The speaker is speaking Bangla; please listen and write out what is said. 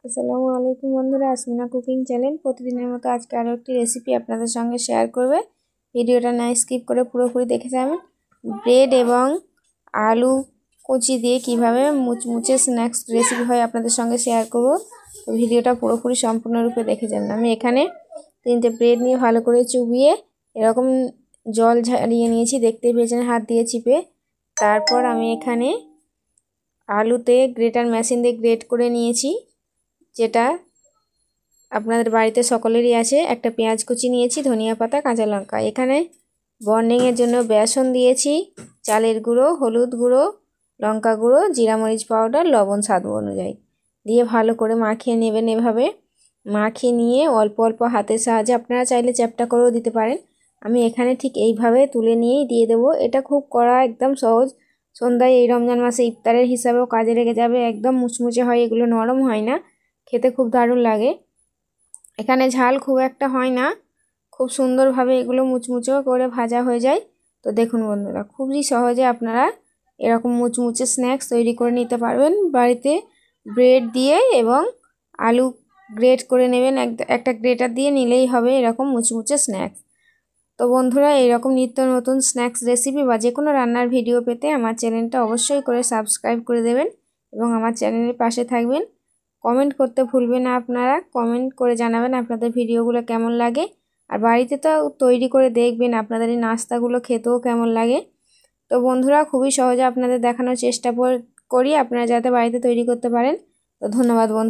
আসসালামু আলাইকুম বন্ধুরা, আসমিনা কুকিং চ্যানেল প্রতিদিনের মতো আজকে আরও একটি রেসিপি আপনাদের সঙ্গে শেয়ার করবে। ভিডিওটা না স্কিপ করে পুরোপুরি দেখে যাবেন। ব্রেড এবং আলু কুচি দিয়ে কিভাবে মুচমুচে স্ন্যাক্স রেসিপি হয় আপনাদের সঙ্গে শেয়ার করব। তো ভিডিওটা পুরোপুরি সম্পূর্ণরূপে দেখে যাবেন। আমি এখানে 3টে ব্রেড নিয়ে ভালো করে চুবিয়ে এরকম জল ঝারিয়ে নিয়েছি, দেখতে পেয়েছেন হাত দিয়ে চিপে। তারপর আমি এখানে আলুতে গ্রেটার মেশিন দিয়ে গ্রেট করে নিয়েছি, যেটা আপনাদের বাড়িতে সকলেরই আছে। একটা পেঁয়াজ কুচি নিয়েছি, ধনিয়া পাতা, কাঁচা লঙ্কা। এখানে বর্নিংয়ের জন্য বেসন দিয়েছি, চালের গুঁড়ো, হলুদ গুঁড়ো, লঙ্কা গুঁড়ো, জিরা মরিচ পাউডার, লবণ স্বাদ অনুযায়ী দিয়ে ভালো করে মাখিয়ে নেবেন। এভাবে মাখিয়ে নিয়ে অল্প অল্প হাতের সাহায্যে, আপনারা চাইলে চ্যাপটা করেও দিতে পারেন। আমি এখানে ঠিক এইভাবে তুলে নিয়েই দিয়ে দেবো। এটা খুব করা একদম সহজ। সন্ধ্যায় এই রমজান মাসে ইফতারের হিসাবেও কাজে লেগে যাবে। একদম মুচমুচে হয়, এগুলো নরম হয় না, খেতে খুব দারুণ লাগে। এখানে ঝাল খুব একটা হয় না, খুব সুন্দরভাবে এগুলো মুচমুচে করে ভাজা হয়ে যায়। তো দেখুন বন্ধুরা, খুবই সহজে আপনারা এরকম মুচমুচে স্ন্যাক্স তৈরি করে নিতে পারবেন বাড়িতে। ব্রেড দিয়ে এবং আলু গ্রেট করে নেবেন, একটা গ্রেটার দিয়ে নিলেই হবে এরকম মুচমুচে স্ন্যাক্স। তো বন্ধুরা, এইরকম নিত্য নতুন স্ন্যাক্স রেসিপি বা যে কোনো রান্নার ভিডিও পেতে আমার চ্যানেলটা অবশ্যই করে সাবস্ক্রাইব করে দেবেন এবং আমার চ্যানেলের পাশে থাকবেন। কমেন্ট করতে ভুলবেন না, আপনারা কমেন্ট করে জানাবেন আপনাদের ভিডিওগুলো কেমন লাগে। আর বাড়িতে তো তৈরি করে দেখবেন আপনাদের এই নাস্তাগুলো খেতেও কেমন লাগে। তো বন্ধুরা, খুবই সহজে আপনাদের দেখানোর চেষ্টা করি, আপনারা যাতে বাড়িতে তৈরি করতে পারেন। তো ধন্যবাদ বন্ধু।